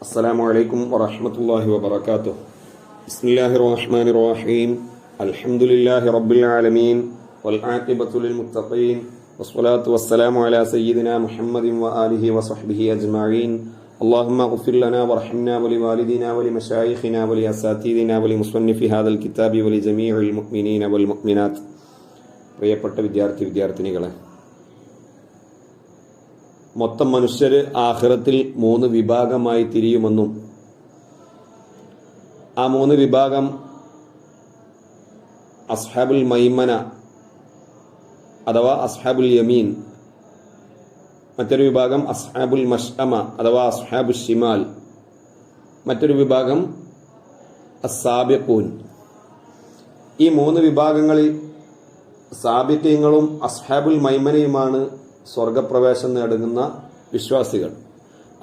അസ്സലാമു അലൈക്കും വറഹ്മത്തുള്ളാഹി വബറകാതുഹു. ബിസ്മില്ലാഹിർ റഹ്മാനിർ റഹീം. അൽഹംദുലില്ലാഹി റബ്ബിൽ ആലമീൻ വൽ ആഖിബത്തു ലിൽ മുത്തഖീൻ വസ്സലാത്തു വസ്സലാമു അലാ സയ്യിദിനാ മുഹമ്മദിൻ വആലിഹി വസഹ്ബിഹി അജ്മഈൻ. അല്ലാഹുമ്മ ഗ്ഫിർ ലനാ വർഹംനാ വലിവാലിദിനാ വലിമശായിഖിനാ വലിഅസാതീദിനാ വലിമുസ്വന്നിഫി ഹാദൽ കിതാബി വലിജമീഇൽ മുഅ്മിനീന വൽ മുഅ്മിനാത്ത്. പ്രിയപ്പെട്ട വിദ്യാർത്ഥിനികളെ, മൊത്തം മനുഷ്യര് ആഖിറത്തിൽ 3 വിഭാഗമായി തിരിയുമെന്നും ആ 3 വിഭാഗം അസ്ഹാബുൽ മൈമന അഥവാ അസ്ഹാബുൽ യമീൻ, മറ്റൊരു വിഭാഗം അസ്ഹാബുൽ മഷ്അമ അഥവാ അസ്ഹാബുൽ ഷിമാൽ, മറ്റൊരു വിഭാഗം അസ്സാബിഖൂൻ. ഈ 3 വിഭാഗങ്ങളിൽ സാബിഖീങ്ങളും അസ്ഹാബുൽ മൈമനയുമാണ് സ്വർഗപ്രവേശം നേടുന്ന വിശ്വാസികൾ.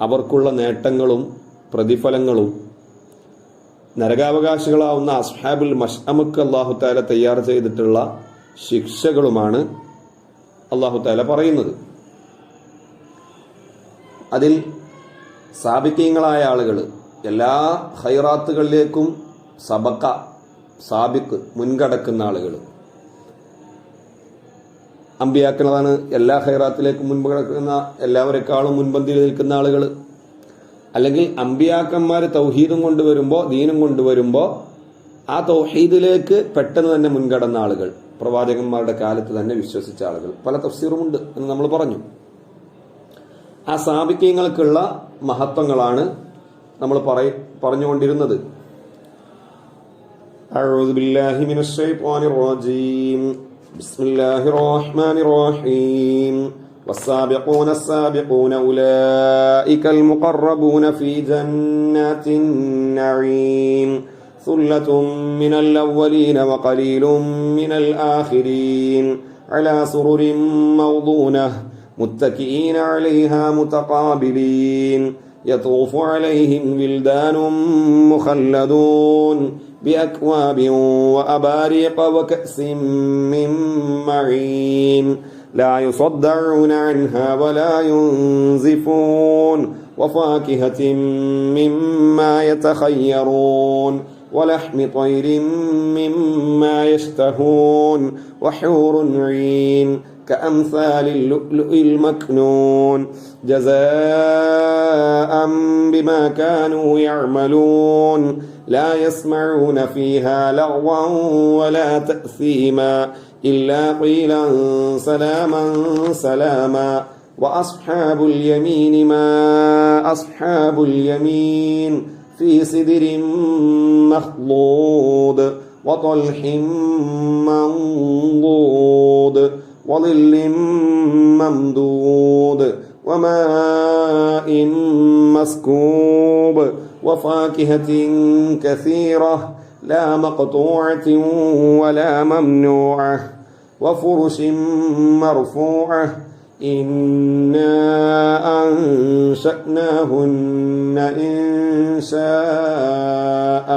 അവർക്കുള്ള നേട്ടങ്ങളും പ്രതിഫലങ്ങളും നരകാവകാശികളാവുന്ന അസ്ഹാബുൽ മഷ്അമക്ക് അല്ലാഹു തആല തയ്യാർ ചെയ്തിട്ടുള്ള ശിക്ഷകളുമാണ് അല്ലാഹു തആല പറയുന്നത്. അതിൽ സാബിഖീങ്ങളായ ആളുകൾ എല്ലാ ഖൈറാത്തുകളിലേക്കും സാബിഖ് മുൻകടക്കുന്ന ആളുകൾ. അമ്പിയാക്കളാണ് എല്ലാ ഖൈറാത്തിലേക്കും മുൻപ് കിടക്കുന്ന, എല്ലാവരെക്കാളും മുൻപന്തിയിൽ നിൽക്കുന്ന ആളുകൾ. അല്ലെങ്കിൽ അമ്പിയാക്കന്മാർ തൗഹീദും കൊണ്ടുവരുമ്പോൾ, ദീനും കൊണ്ടുവരുമ്പോൾ ആ തൗഹീദിലേക്ക് പെട്ടെന്ന് തന്നെ മുൻകടന്ന ആളുകൾ, പ്രവാചകന്മാരുടെ കാലത്ത് തന്നെ വിശ്വസിച്ച ആളുകൾ. പല തഫ്സീറുമുണ്ട് എന്ന് നമ്മൾ പറഞ്ഞു. ആ സാബിഖീങ്ങൾക്കുള്ള മഹത്വങ്ങളാണ് നമ്മൾ പറഞ്ഞുകൊണ്ടിരുന്നത്. അഊദു ബില്ലാഹി മിനശ് ശൈത്വാനിർ റജീം. بسم الله الرحمن الرحيم. والسابقون السابقون أولئك المقربون في جنات النعيم ثلة من الأولين وقليل من الآخرين على سرر موضونة متكئين عليها متقابلين يطوف عليهم ولدان مخلدون بأكواب وأباريق وكأس من معين لا يصدعون عنها ولا ينزفون وفاكهة مما يتخيرون ولحم طير مما يشتهون وحور عين كأمثال اللؤلؤ المكنون جزاء بما كانوا يعملون لا يسمعون فيها لغوا ولا تأثيما إلا قيلا سلاما سلاما وأصحاب اليمين ما أصحاب اليمين في سدر مخضود وطلح منضود وظل ممدود وماء مسكوب وفاكهة كثيرة لا مقطوعة ولا ممنوعة وفرش مرفوعة إنا أنشأناهن إنشاء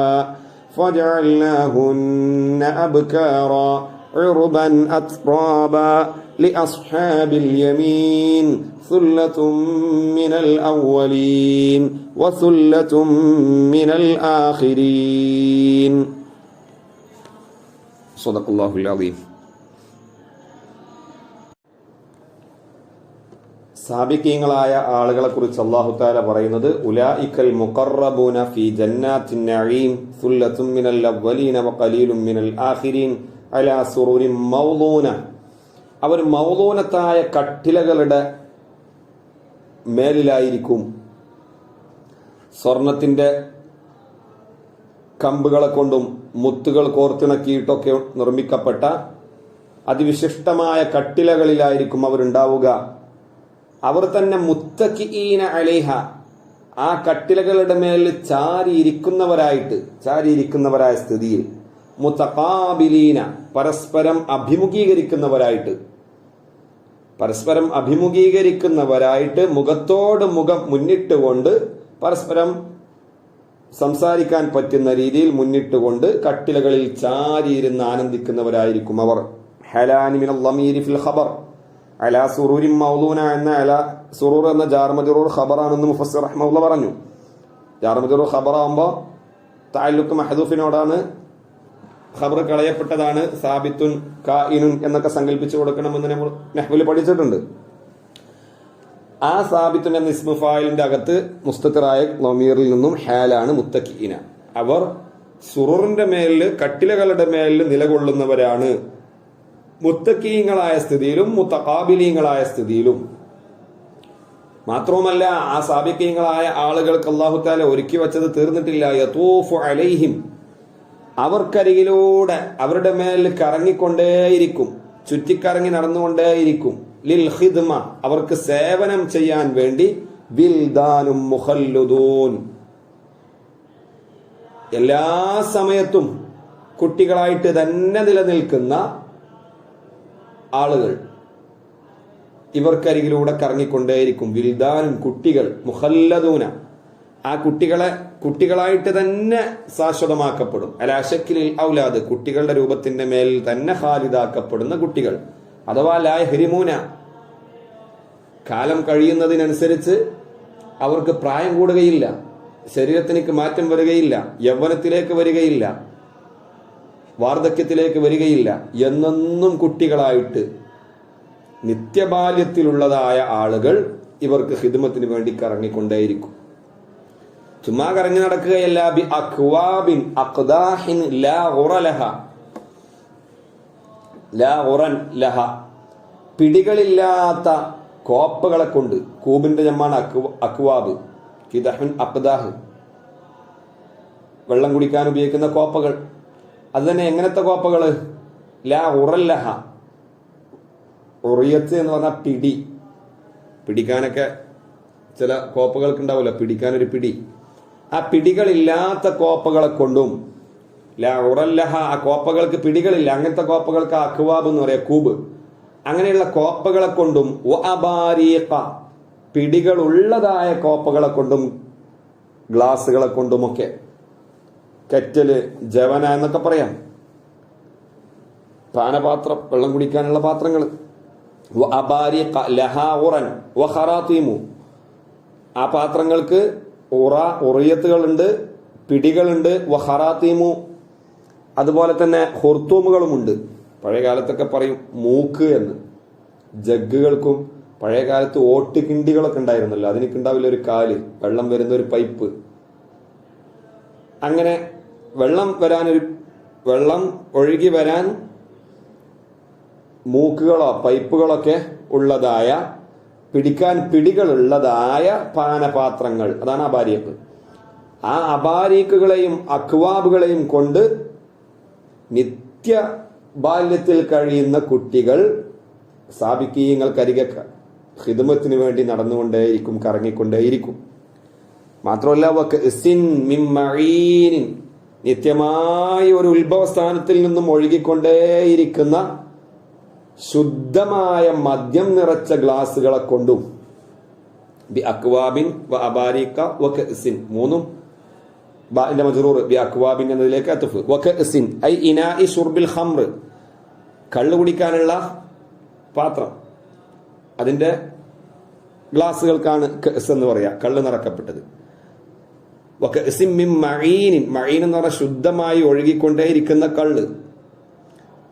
فجعلناهن أبكارا عربا أترابا لأصحاب اليمين ثلة من الأولين وثلة من الآخرين. صدق الله العظيم. സാബിഖീങ്ങളായ ആളുകളെ കുറിച്ച് അല്ലാഹു തആല പറയുന്നത് ഉലൈക്കൽ മുഖറബൂന ഫീ ജന്നാത്തിൻ നഈം സുല്ലത്തും മിനൽ അവ്വലീന വഖലീലും മിനൽ ആഖിരീൻ അലാ സുറൂരിൻ മൗളൂന. അവർ മൗളൂനത്തായ കട്ടിലകളുടെ മേലിലായിരിക്കും. സ്വർണത്തിന്റെ കമ്പുകളെ കൊണ്ടും മുത്തുകൾ കോർത്തിണക്കിയിട്ടൊക്കെ നിർമ്മിക്കപ്പെട്ട അതിവിശിഷ്ടമായ കട്ടിലകളിലായിരിക്കും അവരുണ്ടാവുക. അവർ തന്നെ മുത്തക്കിഈന അലൈഹ, ആ കട്ടിലകളുടെ മേൽ ചാരിയിരിക്കുന്നവരായ സ്ഥിതിയിൽ, മുതഖാബിലീന, പരസ്പരം അഭിമുഖീകരിക്കുന്നവരായിട്ട് മുഖത്തോട് മുഖം മുന്നിട്ടുകൊണ്ട്, പരസ്പരം സംസാരിക്കാൻ പറ്റുന്ന രീതിയിൽ മുന്നിട്ടുകൊണ്ട് കട്ടിലകളിൽ ചാരിയിരുന്ന് ആനന്ദിക്കുന്നവരായിരിക്കും അവർ. ഹലാനി മിനൽ ളമീരി ഫിൽ ഖബർ അലാ സുറൂരിൻ മൗലൂന എന്ന അല സുറൂർ എന്ന ജാർ മജ്റൂർ ഖബറാണെന്ന് മുഫസ്സിർ റഹ്മത്തുള്ളാഹി പറഞ്ഞു. ജാർ മജ്റൂർ ഖബറാകുമ്പോൾ തഅല്ലുഖ് മഹ്ദൂഫിനോടാണ്, ഖബർ കളയപ്പെട്ടതാണ്, സാബിത്തുൻ കായിനുൻ എന്നൊക്കെ സങ്കല്പിച്ചു കൊടുക്കണമെന്ന് നമ്മൾ നഹ്വിൽ പഠിച്ചിട്ടുണ്ട്. ആ സാബിത്തുൻ എന്ന ഇസ്മു ഫായിലിന്റെ അകത്ത് മുസ്തത്തിറായ ലമീറിൽ നിന്നും ഹാലാണ് മുത്തക്കിഇന. അവർ സുറൂറിന്റെ മേലിൽ, കട്ടിലകളുടെ മേലിൽ നിലകൊള്ളുന്നവരാണ് മുത്തക്കീങ്ങളായ സ്ഥിതിയിലും മുത്തഖാബിലീങ്ങളായ സ്ഥിതിയിലും. മാത്രവുമല്ല, ആ സാബിക്കീങ്ങളായ ആളുകൾക്ക് അല്ലാഹു തആല ഒരുക്കി വച്ചത് തീർന്നിട്ടില്ല. യതൂഫു അലൈഹിം, അവർക്കരികിലൂടെ അവരുടെ മേൽ കറങ്ങിക്കൊണ്ടേയിരിക്കും, ചുറ്റിക്കറങ്ങി നടന്നുകൊണ്ടേയിരിക്കും. ലിൽ ഖിദ്മ, അവർക്ക് സേവനം ചെയ്യാൻ വേണ്ടി. വിൽദാനും മുഖല്ലുദൂൻ, എല്ലാ സമയത്തും കുട്ടികളായിട്ട് തന്നെ നിലനിൽക്കുന്ന ആളുകൾ ഇവർക്കരികിലൂടെ കറങ്ങിക്കൊണ്ടേയിരിക്കും. വിൽദാനും, കുട്ടികൾ. മുഖല്ലദൂന, ആ കുട്ടികളായിട്ട് തന്നെ ശാശ്വതമാക്കപ്പെടും. അലാശക്കിലിൽ ഔലാദ്, കുട്ടികളുടെ രൂപത്തിന്റെ മേലിൽ തന്നെ ഖാലിദാക്കപ്പെടുന്ന കുട്ടികൾ. അഥവാ ലാ യഹ്രിമൂന, കാലം കഴിയുന്നതിനനുസരിച്ച് അവർക്ക് പ്രായം കൂടുകയില്ല, ശരീരത്തിലേക്ക് മാറ്റം വരികയില്ല, യൗവനത്തിലേക്ക് വരികയില്ല, വാർദ്ധക്യത്തിലേക്ക് വരികയില്ല. എന്നെന്നും കുട്ടികളായിട്ട് നിത്യബാല്യത്തിലുള്ളതായ ആളുകൾ ഇവർക്ക് ഖിദ്മത്തിന് വേണ്ടി കറങ്ങിക്കൊണ്ടേയിരിക്കും. ചുമ്മാ കറങ്ങി നടക്കുകയല്ല. ബി അക്വാബിൻ അഖ്ദാഹിൻ ലാ ഖുറലഹ, ലാ ഖുറൻ ലഹ, പിടികളില്ലാത്ത കോപ്പകളെ കൊണ്ട്. കൂബിന്റെ ജമ്മാണ് അക്വാബ്. കിദഹുൻ അഖ്ദാഹ്, വെള്ളം കുടിക്കാൻ ഉപയോഗിക്കുന്ന കോപ്പകൾ. അത് തന്നെ എങ്ങനത്തെ കോപ്പകള്? ലാ ഖുറൻ ലഹ, ഉറിയത്ത് എന്ന് പറഞ്ഞാൽ പിടി. പിടിക്കാനൊക്കെ ചില കോപ്പകൾക്ക് ഉണ്ടാവില്ല, പിടിക്കാനൊരു പിടി. ആ പിടികളില്ലാത്ത കോപ്പകളെ കൊണ്ടും. ലാ ഖുറൻ ലഹ, ആ കോപ്പകൾക്ക് പിടികളില്ല, അങ്ങനത്തെ കോപ്പകൾക്ക് അക്വാബ് എന്ന് പറയാം, കൂബ്. അങ്ങനെയുള്ള കോപ്പകളെ കൊണ്ടും. വഅബാരീഖ, പിടികളുള്ളതായ കോപ്പകളെ കൊണ്ടും ഗ്ലാസുകളെ കൊണ്ടുമൊക്കെ. കെറ്റല്, ജവന എന്നൊക്കെ പറയാം. പാനപാത്രം, വെള്ളം കുടിക്കാനുള്ള പാത്രങ്ങൾ. വഅബാരീഖ ലഹാ ഖുറൻ വഖറാതീമു, ആ പാത്രങ്ങൾക്ക് ഉറിയത്തുകളുണ്ട്, പിടികളുണ്ട്. വഖറാതീമു, അതുപോലെ തന്നെ ഹുർത്തൂമുകളുമുണ്ട്. പഴയ കാലത്തൊക്കെ പറയും മൂക്ക് എന്ന്. ജഗ്ഗുകൾക്കും പഴയ കാലത്ത് ഓട്ടുകിണ്ടികളൊക്കെ ഉണ്ടായിരുന്നല്ലോ, അതിനൊക്കെ ഉണ്ടാവില്ല ഒരു കാല്, വെള്ളം വരുന്ന ഒരു പൈപ്പ്. അങ്ങനെ വെള്ളം ഒഴുകി വരാൻ മൂക്കുകളോ പൈപ്പുകളൊക്കെ ഉള്ളതായ, പിടിക്കാൻ പിടികളുള്ളതായ പാനപാത്രങ്ങൾ, അതാണ് അബാരീഖ്. ആ അബാരീഖുകളെയും അക്വാബുകളെയും കൊണ്ട് നിത്യ ബാല്യത്തിൽ കഴിയുന്ന കുട്ടികൾ സാബിക്കീങ്ങൾക്കരികെ ഖിദ്മത്തിന് വേണ്ടി നടന്നുകൊണ്ടേയിരിക്കും, കറങ്ങിക്കൊണ്ടേയിരിക്കും. മാത്രമല്ല നിത്യമായ ഒരു ഉത്ഭവസ്ഥാനത്തിൽ നിന്നും ഒഴുകിക്കൊണ്ടേയിരിക്കുന്ന ശുദ്ധമായ മദ്യം നിറച്ച ഗ്ലാസുകളെ കൊണ്ടും. ബി അക്വാബിൻ വ അബാരിക വ കഅസിൻ, മൂന്നും ബാഇന്റെ മജ്റൂർ ബി അക്വാബിൻ എന്നതിലേക്ക് അത്ഫ്. വ കഅസിൻ ഐ ഇനാഇ ശുർബിൽ ഖംർ, കള്ള് കുടിക്കാനുള്ള പാത്രം, അതിന്റെ ഗ്ലാസുകൾക്കാണ് കഅസ് എന്ന് പറയാ, കള്ള് നിറക്കപ്പെട്ടത്. വ കഅസിൻ മിൻ മഈൻ, മഈൻ എന്ന് പറഞ്ഞാൽ ശുദ്ധമായി ഒഴുകിക്കൊണ്ടേയിരിക്കുന്ന കള്ള്.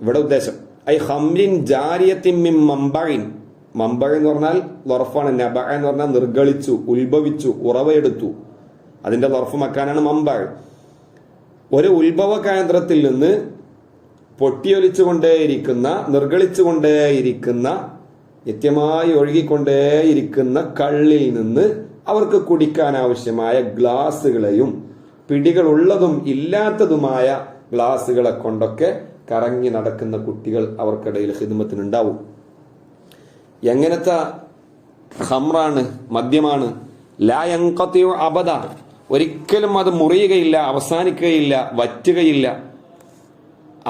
ഇവിടെ ഉദ്ദേശം ഐ ഖംറിൻ ജാരിയത്തിൻ മിൻ മംബഇൻ, മംബഇ എന്ന് പറഞ്ഞാൽ ലർഫാണ്, നബഅ എന്ന് പറഞ്ഞാൽ നിർഗളിച്ചു, ഉത്ഭവിച്ചു, ഉറവയെടുത്തു. അതിന്റെ ലർഫ് മക്കാനാണ് മംബഇ. ഒരു ഉത്ഭവ കേന്ദ്രത്തിൽ നിന്ന് പൊട്ടിയൊലിച്ചുകൊണ്ടേയിരിക്കുന്ന, നിർഗളിച്ചുകൊണ്ടേയിരിക്കുന്ന, നിത്യമായി ഒഴുകിക്കൊണ്ടേയിരിക്കുന്ന കള്ളിൽ നിന്ന് അവർക്ക് കുടിക്കാൻ ആവശ്യമായ ഗ്ലാസുകളെയും പിടികളുള്ളതും ഇല്ലാത്തതുമായ ഗ്ലാസുകളെ കൊണ്ടൊക്കെ കറങ്ങി നടക്കുന്ന കുട്ടികൾ അവർക്കിടയിൽ ഖിദ്മത്തിനുണ്ടാവും. എങ്ങനത്തെ ഖംറാണ്? മദ്യമാണ്. ലാ യൻഖതിഉ അബദ, ഒരിക്കലും അത് മുറിയുകയില്ല, അവസാനിക്കുകയില്ല, വറ്റുകയില്ല.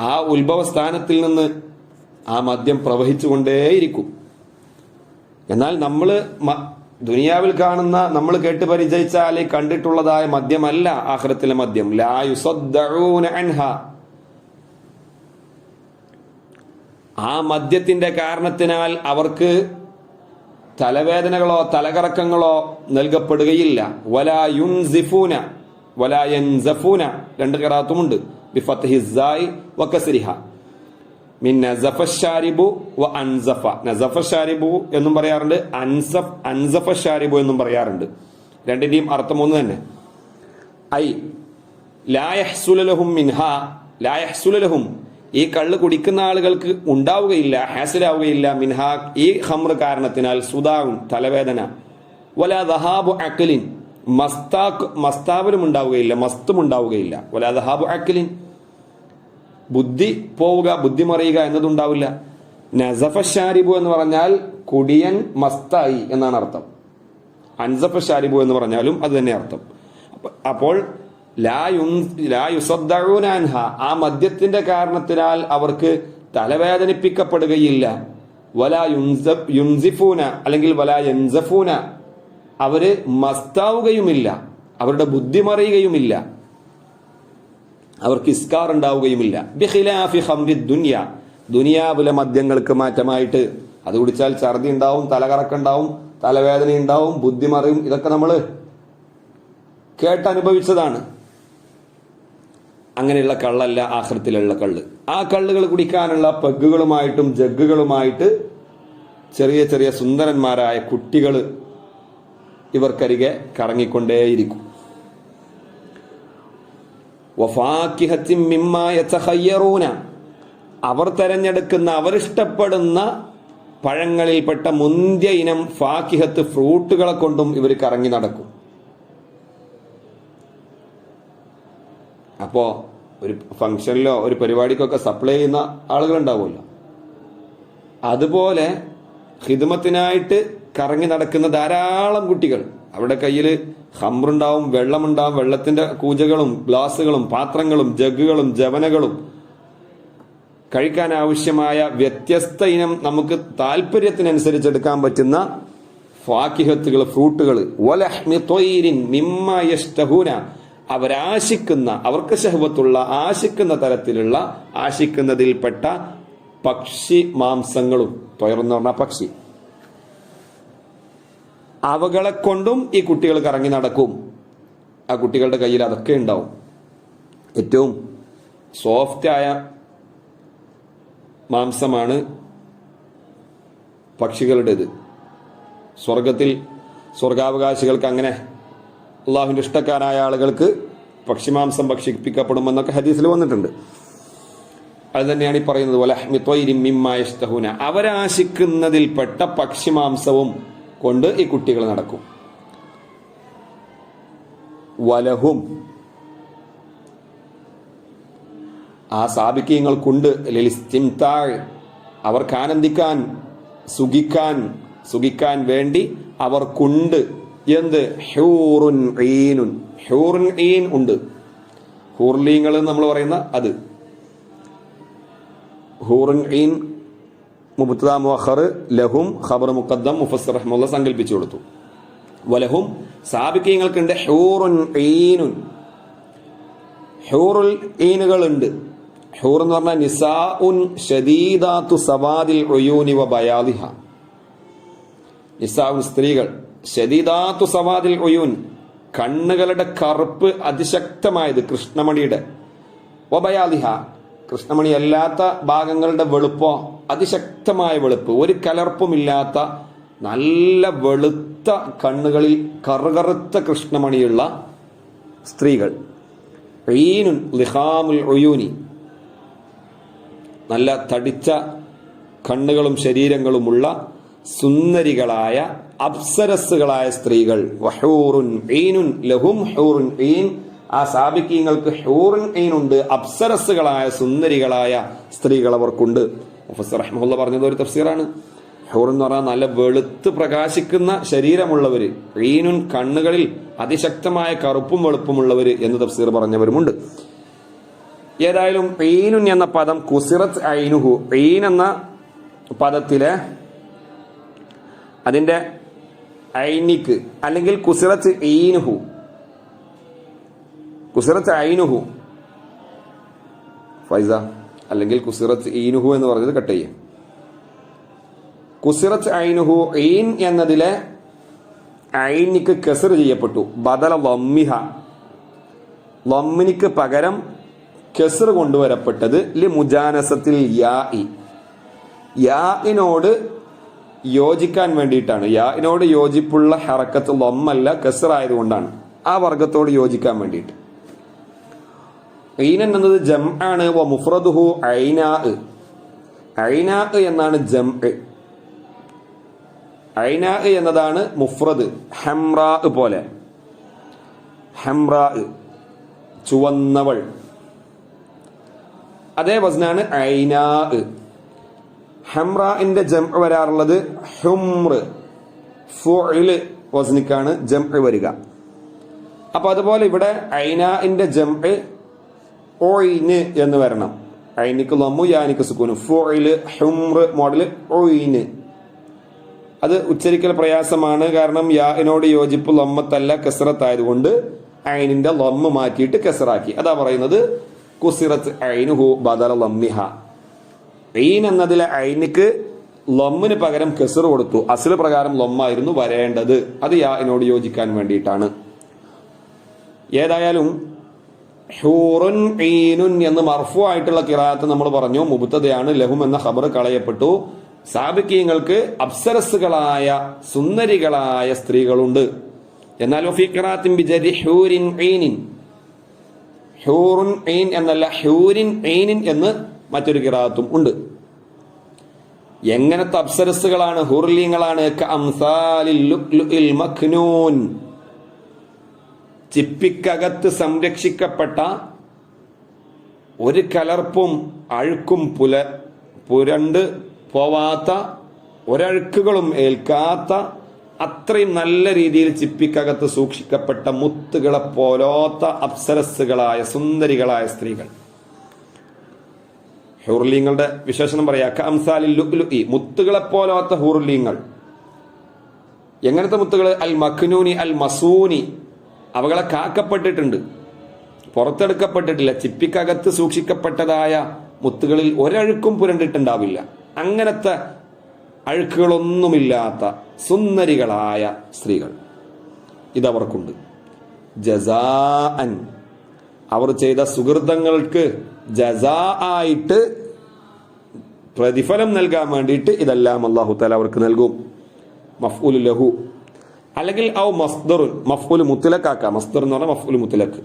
ആ ഉത്ഭവ സ്ഥാനത്തിൽ നിന്ന് ആ മദ്യം പ്രവഹിച്ചുകൊണ്ടേയിരിക്കും. എന്നാൽ നമ്മൾ ദുനിയാവിൽ കാണുന്ന, നമ്മൾ കേട്ട് പരിചയിച്ച അല്ലെങ്കിൽ കണ്ടിട്ടുള്ളതായ മദ്യമല്ല ആഖിറത്തിലെ മദ്യം. ലാ യുസദ്ദഊന അൻഹ, ആ മദ്യത്തിന്റെ കാരണത്തിനാൽ അവർക്ക് തലവേദനകളോ തലകറക്കങ്ങളോ നൽകപ്പെടുകയില്ല. വലാ യുൻസിഫൂന വലാ യൻസഫൂന, രണ്ട് ഖിറാഅത്തുമുണ്ട്, ബിഫത്ഹി സായി വകസ്രിഹ. മിൻ നസഫ ശാരിബു വ അൻസഫ. നസഫ ശാരിബു എന്നും പറയാറുണ്ട്, അൻസഫ ശാരിബു എന്നും പറയാറുണ്ട്. രണ്ടിന്റെയും അർത്ഥം ഒന്ന് തന്നെ. ഐ ലാ യഹ്സുലു ലഹും മിൻഹാ, ലാ യഹ്സുലു ലഹും, ഈ കള്ള് കുടിക്കുന്ന ആളുകൾക്ക് ഉണ്ടാവുകയില്ല, ഹാസിലാവുകയില്ല, മിൻഹാ, ഈ ഖംർ കാരണത്തിനാൽ, സുദാഉൻ, തലവേദന, വലാ ദഹാബു അഖ്ലിൻ, മസ്താബലും ഉണ്ടാവുകയില്ല, മസ്തും ഉണ്ടാവുകയില്ല. വലാ ദഹാബു അഖ്ലിൻ, ബുദ്ധി പോവുക, ബുദ്ധി മറിയുക എന്നതുണ്ടാവില്ല. നസഫ ഷാരിബു എന്ന് പറഞ്ഞാൽ കുടിയൻ മസ്തായി എന്നാണ് അർത്ഥം. അൻസഫ ഷാരിബു എന്ന് പറഞ്ഞാലും അത് തന്നെ അർത്ഥം. അപ്പോൾ ലാ യുസദ്ദഊന അൻഹ, ആ മദ്യത്തിന്റെ കാരണത്തിനാൽ അവർക്ക് തലവേദനിപ്പിക്കപ്പെടുകയില്ല. വലാ യുൻസിഫൂന, അല്ലെങ്കിൽ വലാ യൻസഫൂന, അവര് മസ്താവുകയുമില്ല, അവരുടെ ബുദ്ധി മറിയുകയുമില്ല, അവർക്ക് ഇസ്കാർ ഉണ്ടാവുകയുമില്ല. ബിഖിലാഫി ഖംരി ദുനിയ, ദുനിയാവിലെ മദ്യങ്ങൾക്ക് മാറ്റമായിട്ട്. അത് കുടിച്ചാൽ ഛർദി ഉണ്ടാവും, തലകറക്കുണ്ടാവും, തലവേദന ഉണ്ടാവും, ബുദ്ധി മറിയും. ഇതൊക്കെ നമ്മൾ കേട്ടനുഭവിച്ചതാണ്. അങ്ങനെയുള്ള കള്ളല്ല ആഖിറത്തിലുള്ള കള്ള്. ആ കള്ളുകൾ കുടിക്കാനുള്ള പെഗ്ഗുകളുമായിട്ടും ജഗ്ഗുകളുമായിട്ട് ചെറിയ ചെറിയ സുന്ദരന്മാരായ കുട്ടികൾ ഇവർക്കരികെ കറങ്ങിക്കൊണ്ടേയിരിക്കും. വഫാക്കിഹത്തിൻ മിമ്മാ യതഖയ്യറൂന, അവർ തെരഞ്ഞെടുക്കുന്ന, അവരിഷ്ടപ്പെടുന്ന പഴങ്ങളിൽപ്പെട്ട മുന്തിയ ഇനം ഫാക്കിഹത്ത്, ഫ്രൂട്ടുകളെ കൊണ്ടും ഇവർ കറങ്ങി നടക്കും. അപ്പോ ഒരു ഫംഗ്ഷനിലോ ഒരു പരിപാടിക്കൊക്കെ സപ്ലൈ ചെയ്യുന്ന ആളുകളുണ്ടാവുമല്ലോ, അതുപോലെ ഖിദ്മത്തിനായിട്ട് കറങ്ങി നടക്കുന്ന ധാരാളം കുട്ടികൾ. അവരുടെ കയ്യിൽ ഖംറുണ്ടാവും, വെള്ളമുണ്ടാവും, വെള്ളത്തിന്റെ കൂജകളും ഗ്ലാസുകളും പാത്രങ്ങളും ജഗ്ഗുകളും ജവനകളും, കഴിക്കാൻ ആവശ്യമായ വ്യത്യസ്ത ഇനം നമുക്ക് താല്പര്യത്തിനനുസരിച്ച് എടുക്കാൻ പറ്റുന്ന ഫാക്കിഹത്തുകൾ, ഫ്രൂട്ടുകൾ. വലഹ്മി ത്വയ്രിൻ മിമ്മാ യശ്തഹൂന, അവരാശിക്കുന്ന, അവർക്ക് ശഹ്വത്തുള്ള, ആശിക്കുന്ന തരത്തിലുള്ള, ആശിക്കുന്നതിൽപ്പെട്ട പക്ഷി മാംസങ്ങളും. ത്വയ്റെന്ന് പറഞ്ഞ പക്ഷി, അവകളെ കൊണ്ടും ഈ കുട്ടികൾ കറങ്ങി നടക്കും. ആ കുട്ടികളുടെ കയ്യിൽ അതൊക്കെ ഉണ്ടാവും. ഏറ്റവും സോഫ്റ്റായ മാംസമാണ് പക്ഷികളുടേത്. സ്വർഗത്തിൽ സ്വർഗാവകാശികൾക്ക്, അങ്ങനെ അള്ളാഹുവിന്റെ ഇഷ്ടക്കാരായ ആളുകൾക്ക് പക്ഷിമാംസം ഭക്ഷിപ്പിക്കപ്പെടുമെന്നൊക്കെ ഹദീസിൽ വന്നിട്ടുണ്ട്. അത് തന്നെയാണ് ഈ പറയുന്നത്, വലഹ്മി ത്വയ്രിൻ മിമ്മാ യശ്തഹൂന, അവരാശിക്കുന്നതിൽപ്പെട്ട പക്ഷിമാംസവും കൊണ്ട് ഈ കുട്ടികൾ നടക്കും. വലഹും, ആ സാബിക്കീങ്ങൾക്കുണ്ട്, ലിസ്തിംതാഅ്, അവർക്ക് ആനന്ദിക്കാൻ, സുഖിക്കാൻ വേണ്ടി അവർക്കുണ്ട്. എന്ത്? ഹൂറുൻ ഈനുൻ, ഹൂറുൻ ഈൻ ഉണ്ട്. ഹൂർലീങ്ങൾ നമ്മൾ പറയുന്ന അത്. ഹൂറുൻ ഈൻ മുബ്തദാ മുഅഖർ, ലഹും ഖബർ മുഖദ്ദം, മുഫസ്സിർ റഹ്മത്തുള്ളാഹി സങ്കല്പിച്ചു കൊടുത്തു. വലഹും, സാബിക്കീങ്ങൾക്കുണ്ട്, ഹൂറുൻ ഈനുൻ, ഹൂറുൽ ഈനുകളുണ്ട്. ഹൂർ എന്ന് പറഞ്ഞാൽ നിസാഉൻ ശദീദാതു സവാദിൽ ഉയൂനി വ ബയാദിഹ, നിസാഉൻ സ്ത്രീകൾ, ശദീദാതു സവാദിൽ ഉയൂൻ, കണ്ണുകളുടെ കറുപ്പ് അതിശക്തമായത്, കൃഷ്ണമണിയുടെ, വ ബയാദിഹ, കൃഷ്ണമണി അല്ലാത്ത ഭാഗങ്ങളുടെ വെളുപ്പോ, അതിശക്തമായ വെളുപ്പ്, ഒരു കലർപ്പുമില്ലാത്ത നല്ല വെളുത്ത കണ്ണുകളിൽ കറുകറുത്ത കൃഷ്ണമണിയുള്ള സ്ത്രീകൾ. ഈനുൻ ലിഖാമുൽ ഉയൂനി, നല്ല തടിച്ച കണ്ണുകളും ശരീരങ്ങളുമുള്ള സുന്ദരികളായ അപ്സരസ്സുകളായ സ്ത്രീകൾ. വഹൂറുൻ ഈനുൻ ലഹും ഹൂറുൻ ഈൻ, ആ സാബിക്കീങ്ങൾക്ക് ഹൂറുൻ ഈൻ ഉണ്ട്, അപ്സരസ്സുകളായ സുന്ദരികളായ സ്ത്രീകൾ അവർക്കുണ്ട്. മുഫസ്സിർ റഹ്മത്തുള്ളാഹി പറഞ്ഞത് ഒരു തഫ്സീറാണ്. ഹൂർ എന്ന് പറഞ്ഞാൽ നല്ല വെളുത്ത് പ്രകാശിക്കുന്ന ശരീരമുള്ളവര്, ഈനുൻ കണ്ണുകളിൽ അതിശക്തമായ കറുപ്പും വെളുപ്പുമുള്ളവര് എന്ന് തഫ്സീർ പറഞ്ഞവരുമുണ്ട്. ഏതായാലും ഈനുൻ എന്ന പദം കുസിറത്ത് ഐനുഹു, ഈൻ എന്ന പദത്തിലെ അതിന്റെ ഐനിക്ക്, അല്ലെങ്കിൽ കുസിറത്ത് ഈനുഹു, കുസിറത്ത് ഐനുഹു ഫൈസ, അല്ലെങ്കിൽ കുസിറത്ത് ഈനുഹു എന്ന് പറഞ്ഞത് കട്ട് ചെയ്യും. കുസിറത്ത് ഐനുഹു, ഐൻ എന്നതിലെ ഐനിക്ക് കസർ ചെയ്യപ്പെട്ടു. ബദല ലമ്മിഹ, ലമ്മിനിക്ക് പകരം കസർ കൊണ്ടുവരപ്പെട്ടത്. ലി മുജാനസത്തിൽ യാഇ, യാഇനോട് യോജിക്കാൻ വേണ്ടിയിട്ടാണ്. യാഇനോട് യോജിപ്പുള്ള ഹറക്കത്ത് ലമ്മല്ല, കസർ ആയതുകൊണ്ടാണ്. ആ വർഗത്തോട് യോജിക്കാൻ വേണ്ടിയിട്ട്. ഐൻ എന്നത് ജംആണ്. വ മുഫ്രദുഹു ഐനാ, ഐനാ എന്നാണ് ജംഅ്. ഐനാ എന്നതാണ് മുഫ്രദ്. ഹംറാ പോലെ, ഹംറാ ചുവന്നവൾ, അതേ വസ്നാണ് ഐനാ. ഹംറാഇന്റെ ജംഅ് വരാറുള്ളത് ഹുംർ, ഫുഇൽ വസ്നിക്കാണ് ജംഅ് വരിക. അപ്പൊ അതുപോലെ ഇവിടെ ഐനാഇന്റെ ജംഅ് ഓയിന് എന്ന് വരണം. ഐനിക്ക് ലമ്മു, യാനിക്ക് സുക്കൂന്. ഫുഇൽ, ഹുംർ മോഡൽ ഓയിന്. അത് ഉച്ചരിക്കൽ പ്രയാസമാണ്. കാരണം യാഇനോട് യോജിപ്പ് ലമ്മത്തല്ല, കസ്റത്തായതുകൊണ്ട് ഐനിന്റെ ലമ്മ് മാറ്റിയിട്ട് കസ്റാക്കി. അതാ പറയുന്നത് കുസിറത്ത് ഐനുഹു ബദല ലമ്മിഹ. ഐൻ എന്നതിലെ ഐനിക്ക് ലമ്മിന് പകരം കസ്ർ കൊടുത്തു. അസ്ൽ പ്രകാരം ലമ്മായിരുന്നു വരേണ്ടത്. അത് യാഇനോട് യോജിക്കാൻ വേണ്ടിയിട്ടാണ്. ഏതായാലും ഹൂറുൻ ഈനുൻ എന്ന് മർഫു ആയിട്ടുള്ള ഖിറാഅത്ത് നമ്മൾ പറഞ്ഞു, മുബ്തദയാണ്. ലഹും എന്ന ഖബർ കളയപ്പെട്ടു. സാബിക്കീങ്ങൾക്ക് അപ്സരസുകളായ സുന്ദരികളായ സ്ത്രീകളുണ്ട്. എന്നാൽ ഫീ ഖിറാഅത്തിൻ ബിജരി ഹൂരിൻ ഈനിൻ, ഹൂറുൻ ഈൻ എന്നല്ല, ഹൂരിൻ ഈനിൻ എന്ന് മറ്റൊരു ഖിറാഅത്തും ഉണ്ട്. എങ്ങനത്തെ അപ്സരസുകളാണ്, ഹൂർലീങ്ങളാണ്? കഅംസാലിൽ ലുഅ്ലുഇൽ മക്നൂൻ, ചിപ്പിക്കകത്ത് സംരക്ഷിക്കപ്പെട്ട, ഒരു കലർപ്പും അഴുക്കും പുരണ്ട് പോവാത്ത, ഒരഴുക്കുകളും ഏൽക്കാത്ത, അത്രയും നല്ല രീതിയിൽ ചിപ്പിക്കകത്ത് സൂക്ഷിക്കപ്പെട്ട മുത്തുകളെ പോലോത്ത അപ്സരസുകളായ സുന്ദരികളായ സ്ത്രീകൾ. ഹൂർലീങ്ങളുടെ വിശേഷണം പറയാ, കഅംസാലിൽ ലുഅ്ലുഇ, മുത്തുകളെ പോലോത്ത ഹൂർലീങ്ങൾ. എങ്ങനത്തെ മുത്തുകൾ? അൽ മക്നൂനി അൽ മസൂനി, അവകളെ കാക്കപ്പെട്ടിട്ടുണ്ട്, പുറത്തെടുക്കപ്പെട്ടിട്ടില്ല. ചിപ്പിക്കകത്ത് സൂക്ഷിക്കപ്പെട്ടതായ മുത്തുകളിൽ ഒരഴുക്കും പുരണ്ടിട്ടുണ്ടാവില്ല. അങ്ങനത്തെ അഴുക്കുകളൊന്നുമില്ലാത്ത സുന്ദരികളായ സ്ത്രീകൾ ഇതവർക്കുണ്ട്. ജസാഅൻ, അവർ ചെയ്ത സുഹൃതങ്ങൾക്ക് ജസാ ആയിട്ട് പ്രതിഫലം നൽകാൻ വേണ്ടിയിട്ട് ഇതെല്ലാം അല്ലാഹു തആല അവർക്ക് നൽകും. മഫ്ഊലു ലഹു, അല്ലെങ്കിൽ ഔ മസ്ദറുൻ, മഫ്ഊൽ മുത്ലഖാക്കാം. മസ്ദർ എന്ന് പറഞ്ഞാൽ മഫ്ഊൽ മുത്ലഖ്.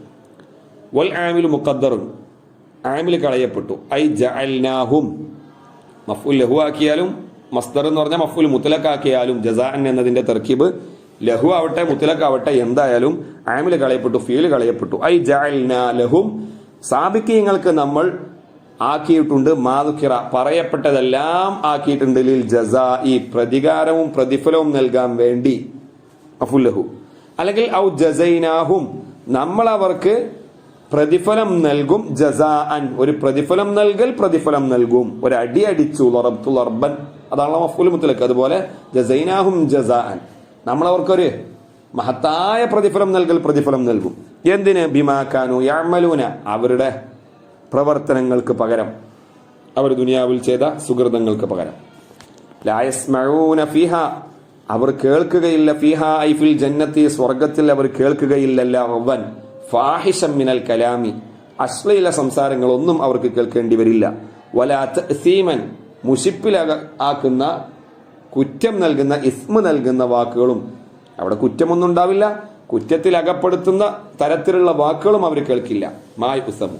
വൽ ആമിലു മുഖദ്ദറുൻ, ആമിൽ കളയപ്പെട്ടു. ഐ ജഅൽനാഹും, മഫ്ഊൽ ലഹു ആക്കിയാലും മസ്ദർ എന്ന് പറഞ്ഞാൽ മഫ്ഊൽ മുത്ലഖ് ആക്കിയാലും ജസാഅൻ എന്നതിന്റെ തർക്കീബ് ലഹു ആവട്ടെ മുത്ലഖ് ആവട്ടെ, എന്തായാലും ആമിൽ കളയപ്പെട്ടു, ഫീൽ കളയപ്പെട്ടു. ഐ ജഅൽനാ ലഹും, സാബിക്കീങ്ങൾക്ക് നമ്മൾ ആക്കിയിട്ടുണ്ട്. മാദുക്കിറ, പറയപ്പെട്ടതെല്ലാം ആക്കിയിട്ടുണ്ട്. ലിൽ ജസാഇ, പ്രതികാരവും പ്രതിഫലവും നൽകാൻ വേണ്ടി. അഫുല്ലഹു, അല്ലെങ്കിൽ ഔ ജസൈനാഹും, നമ്മൾ അവർക്ക് പ്രതിഫലം നൽകും. ജസാഅൻ, ഒരു പ്രതിഫലം നൽകൽ, പ്രതിഫലം നൽകും. ഒരു അടി അടിച്ചു, ലറബ്തു ലർബൻ, അതാണല്ലോ മഫ്ഊൽ മുത്ലഖ്. അതുപോലെ ജസൈനാഹും ജസാഅൻ, നമ്മൾ അവർക്കൊരു മഹത്തായ പ്രതിഫലം നൽകൽ, പ്രതിഫലം നൽകും. എന്തിന്? ബിമാ കാനൂ യഅമലൂന, അവരുടെ പ്രവർത്തനങ്ങൾക്ക് പകരം, അവർ ദുനിയാവിൽ ചെയ്ത സുഹൃതങ്ങൾക്ക് പകരം. ലാ യസ്മഊന ഫീഹ, അവർ കേൾക്കുകയില്ല. ഫീഹ ഐ ഫിൽ ജന്നത്തി, സ്വർഗത്തിൽ അവർ കേൾക്കുകയില്ല. ലഗ്വൻ, ഫാഹിശം മിനൽ കലാമി, അശ്ലീല സംസാരങ്ങളൊന്നും അവർക്ക് കേൾക്കേണ്ടി വരില്ല. വലാ തഅസീമൻ, മുഷിപ്പിലാക്കുന്ന, കുറ്റം നൽകുന്ന, ഇസ്മ നൽകുന്ന വാക്കുകളും, അവിടെ കുറ്റമൊന്നും ഉണ്ടാവില്ല. കുറ്റത്തിൽ അകപ്പെടുത്തുന്ന തരത്തിലുള്ള വാക്കുകളും അവർ കേൾക്കില്ല. മായി ഉസമു,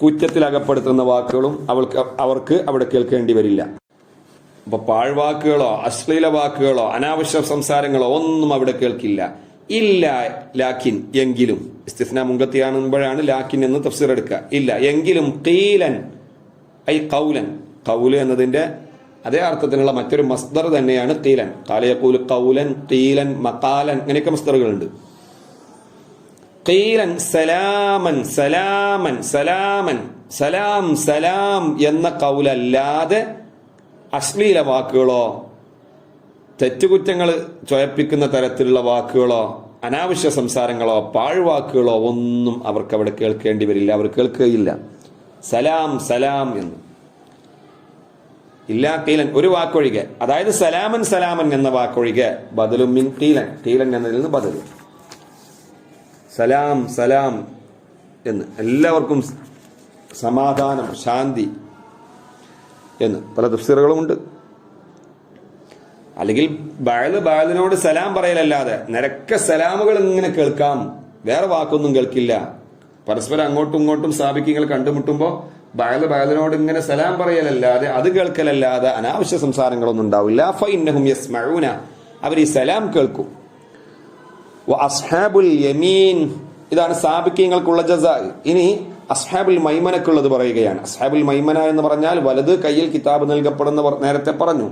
കുറ്റത്തിൽ അകപ്പെടുത്തുന്ന വാക്കുകളും അവർക്ക് അവിടെ കേൾക്കേണ്ടി വരില്ല. അപ്പൊ പാഴ്വാക്കുകളോ അശ്ലീല വാക്കുകളോ അനാവശ്യ സംസാരങ്ങളോ ഒന്നും അവിടെ കേൾക്കില്ല. ഇല്ല ലാക്കിൻ, എങ്കിലും, ഇസ്തിസ്നാ മുങ്കത്തിയാണെമ്പോഴാണ് ലാക്കിൻ എന്ന് തഫ്സീർ എടുക്കുക. ഇല്ല എങ്കിലും, ഖീലൻ ഐ ഖൗലൻ, ഖൗല് എന്നതിന്റെ അതേ അർത്ഥത്തിനുള്ള മറ്റൊരു മസ്ദർ തന്നെയാണ് ഖീലൻ. ഖാല യഖൂലു ഖൗലൻ, ഖീലൻ, മഖാലൻ, ഇങ്ങനെയൊക്കെ മസ്ദറുകളുണ്ട്. ഖീലൻ സലാമൻ, സലാമൻ, സലാമൻ, സലാം, സലാം എന്ന ഖൗലല്ലാതെ അശ്ലീല വാക്കുകളോ തെറ്റുകുറ്റങ്ങൾ ചൊയപ്പിക്കുന്ന തരത്തിലുള്ള വാക്കുകളോ അനാവശ്യ സംസാരങ്ങളോ പാഴ്വാക്കുകളോ ഒന്നും അവർക്ക് അവിടെ കേൾക്കേണ്ടി വരില്ല. അവർ കേൾക്കുകയില്ല. സലാം, സലാം എന്ന്. ഇല്ലാ കീലൻ ഒരു വാക്കൊഴികെ, അതായത് സലാമൻ സലാമൻ എന്ന വാക്കൊഴികെ, ബദലും മിൻ കീലൻ, കീലൻ എന്നതിൽ നിന്ന് ബദൽ, സലാം സലാം എന്ന്, എല്ലാവർക്കും സമാധാനം ശാന്തി എന്ന് പല തഫ്സീറുകളുമുണ്ട്. അല്ലെങ്കിൽ ബാലിനോട് സലാം പറയലല്ലാതെ നിരക്ക സലാമുകൾ ഇങ്ങനെ കേൾക്കാം, വേറെ വാക്കൊന്നും കേൾക്കില്ല. പരസ്പരം അങ്ങോട്ടും ഇങ്ങോട്ടും സ്ഥാപിക്കങ്ങൾ കണ്ടുമുട്ടുമ്പോൾ ബാലിനോട് ഇങ്ങനെ സലാം പറയലല്ലാതെ, അത് കേൾക്കലല്ലാതെ അനാവശ്യ സംസാരങ്ങളൊന്നും ഉണ്ടാവില്ല. ഫഇന്നഹും യസ്മഊന, അവർ ഈ സലാം കേൾക്കും. അസ്ഹാബുൽ യമീൻ, ഇതാണ് സാബിക്കീങ്ങൾക്കുള്ള ജസാ. ഇനി അസ്ഹാബുൽ മൈമനക്കുള്ളത് പറയുകയാണ്. അസ്ഹാബുൽ മൈമന എന്ന് പറഞ്ഞാൽ വലത് കയ്യിൽ കിതാബ് നൽകപ്പെടുന്ന നേരത്തെ പറഞ്ഞു,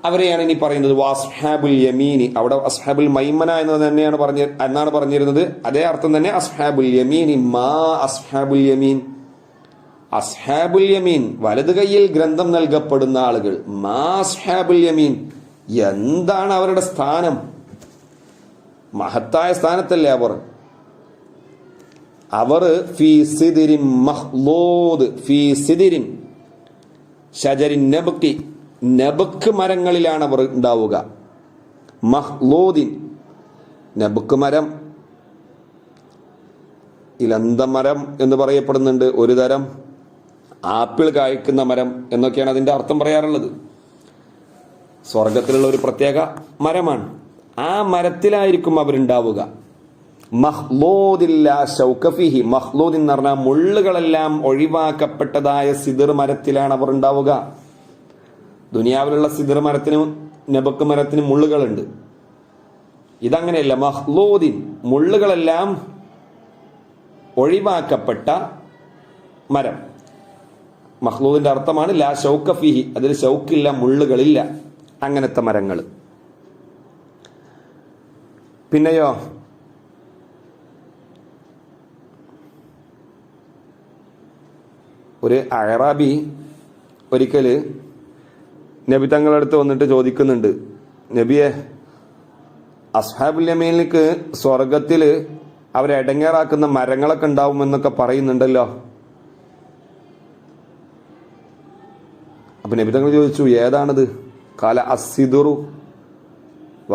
അവരെയാണ് ഇനി പറയുന്നത്. അസ്ഹാബുൽ യമീനി, അവിടെ അസ്ഹാബുൽ മൈമന എന്ന് തന്നെയാണ് എന്നാണ് പറഞ്ഞിരുന്നത്. അതേ അർത്ഥം തന്നെ അസ്ഹാബുൽ യമീനി. മാ അസ്ഹാബുൽ യമീൻ, അസ്ഹാബുൽ യമീൻ വലത് കയ്യിൽ ഗ്രന്ഥം നൽകപ്പെടുന്ന ആളുകൾ. മാ അസ്ഹാബുൽ യമീൻ, എന്താണ് അവരുടെ സ്ഥാനം? മഹത്തായ സ്ഥാനത്തല്ലേ അവർ ഫീ സിദിരിൻ മഖ്ലൂദ്, ഫീ സിദിരിൻ ഷജരിൻ നബ്കി, നബക്ക് മരങ്ങളിലാണ് അവർ ഉണ്ടാവുക. മഖ്ലൂദിൻ, നബക്ക് മരം, ഇലന്ത മരം എന്ന് പറയപ്പെടുന്നുണ്ട്. ഒരു തരം ആപ്പിൾ കായ്ക്കുന്ന മരം എന്നൊക്കെയാണ് അതിന്റെ അർത്ഥം പറയാറുള്ളത്. സ്വർഗത്തിലുള്ള ഒരു പ്രത്യേക മരമാണ്. ആ മരത്തിലായിരിക്കും അവരുണ്ടാവുക. മഖ്ലൂദില്ല ശൗക ഫീഹി, മഖ്ലൂദ് എന്ന് പറഞ്ഞാൽ മുള്ളുകളെല്ലാം ഒഴിവാക്കപ്പെട്ടതായ സിദർ മരത്തിലാണ് അവർ ഉണ്ടാവുക. ദുനിയാവിലുള്ള സിദർ മരത്തിനും നബക്ക് മരത്തിനും മുള്ളുകളുണ്ട്. ഇതങ്ങനെയല്ല. മഖ്ലൂദിൻ, മുള്ളുകളെല്ലാം ഒഴിവാക്കപ്പെട്ട മരം. മഖ്ലൂദിന്റെ അർത്ഥമാണ് ലാ ശൗക ഫീഹി, അതിൽ ശൗക്കില്ല, മുള്ളുകളില്ല, അങ്ങനത്തെ മരങ്ങൾ. പിന്നെയോ ഒരു അഅറാബി ഒരിക്കല് നബി തങ്ങളുടെ അടുത്ത് വന്നിട്ട് ചോദിക്കുന്നുണ്ട്, നബിയെ, അസ്ഹാബുൽ യമീനിലേക്ക് സ്വർഗത്തില് അവരെ ഇടങ്ങേറാക്കുന്ന മരങ്ങളൊക്കെ ഉണ്ടാവുമെന്നൊക്കെ പറയുന്നുണ്ടല്ലോ. അപ്പൊ നബി തങ്ങൾ ചോദിച്ചു, ഏതാണത്? കാല അസ്സിദുറു,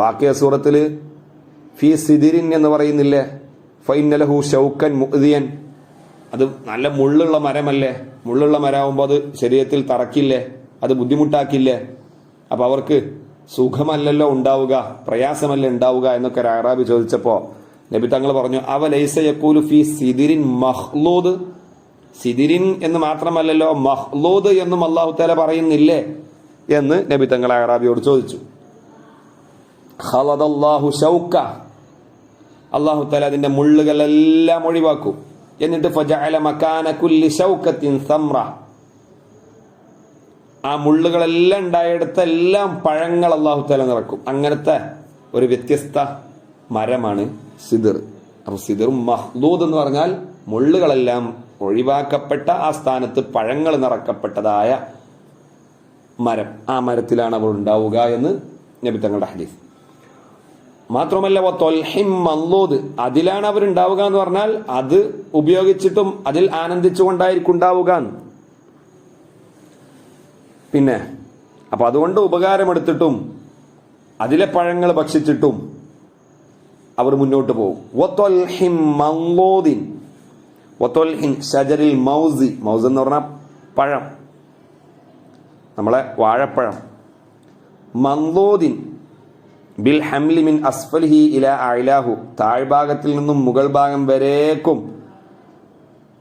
വാക്കിയ സൂറത്തില് ഫീ സിദിരിൻ എന്ന് പറയുന്നില്ലേ? ഫഇന്നലഹു ശൗക്കൻ മുഅ്ദിയൻ, അത് നല്ല മുള്ളുള്ള മരമല്ലേ? മുള്ളുള്ള മരമാകുമ്പോൾ അത് ശരീരത്തിൽ തറക്കില്ലേ? അത് ബുദ്ധിമുട്ടാക്കില്ലേ? അപ്പൊ അവർക്ക് സുഖമല്ലല്ലോ ഉണ്ടാവുക, പ്രയാസമല്ലേ ഉണ്ടാവുക എന്നൊക്കെ ഒരു അഅറാബി ചോദിച്ചപ്പോ നബി തങ്ങൾ പറഞ്ഞു, അവലൈസ യഖൂലു ഫീ സിദിരിൻ മഖ്ലൂദ്, സിദിരിൻ എന്ന് മാത്രമല്ലല്ലോ മഖ്ലൂദ് എന്നും അല്ലാഹു തആല പറയുന്നില്ലേ എന്ന് നബി തങ്ങൾ അഅറാബിയോട് ചോദിച്ചു. ഖലദല്ലാഹു ശൗക, അല്ലാഹു തആല അതിന്റെ മുള്ളുകളെല്ലാം ഒഴിവാക്കും. എന്നിട്ട് ഫജഅല മകാന കുല്ലി ശൗകത്തിൻ സമ്ര, ആ മുള്ളുകളെല്ലാം ഉണ്ടായിടത്തെല്ലാം പഴങ്ങൾ അല്ലാഹു തആല നിറക്കും. അങ്ങനത്തെ ഒരു വ്യത്യസ്ത മരമാണ് സിദർ. അപ്പൊ സിദറും മഖ്ലൂദ് എന്ന് പറഞ്ഞാൽ മുള്ളുകളെല്ലാം ഒഴിവാക്കപ്പെട്ട ആ സ്ഥാനത്ത് പഴങ്ങൾ നിറക്കപ്പെട്ടതായ മരം. ആ മരത്തിലാണ് അവർ ഉണ്ടാവുക എന്ന് നബി തങ്ങളുടെ ഹദീസ്. മാത്രമല്ല മൻലൂദ്, അതിലാണ് അവരുണ്ടാവുക എന്ന് പറഞ്ഞാൽ അത് ഉപയോഗിച്ചിട്ടും അതിൽ ആനന്ദിച്ചുകൊണ്ടായിരിക്കും ഉണ്ടാവുക. പിന്നെ അപ്പൊ അതുകൊണ്ട് ഉപകാരമെടുത്തിട്ടും അതിലെ പഴങ്ങൾ ഭക്ഷിച്ചിട്ടും അവർ മുന്നോട്ട് പോകും. ഷജറിൽ മൗസി, മൗസ് എന്ന് പറഞ്ഞാൽ പഴം, നമ്മളെ വാഴപ്പഴം. മൻലൂദിൻ ബിൽ ഹംലി മിൻ അസ്ഫലിഹി ഇലാ അഅലാഹു, താഴ്ഭാഗത്തിൽ നിന്നും മുകൾ ഭാഗം വരേക്കും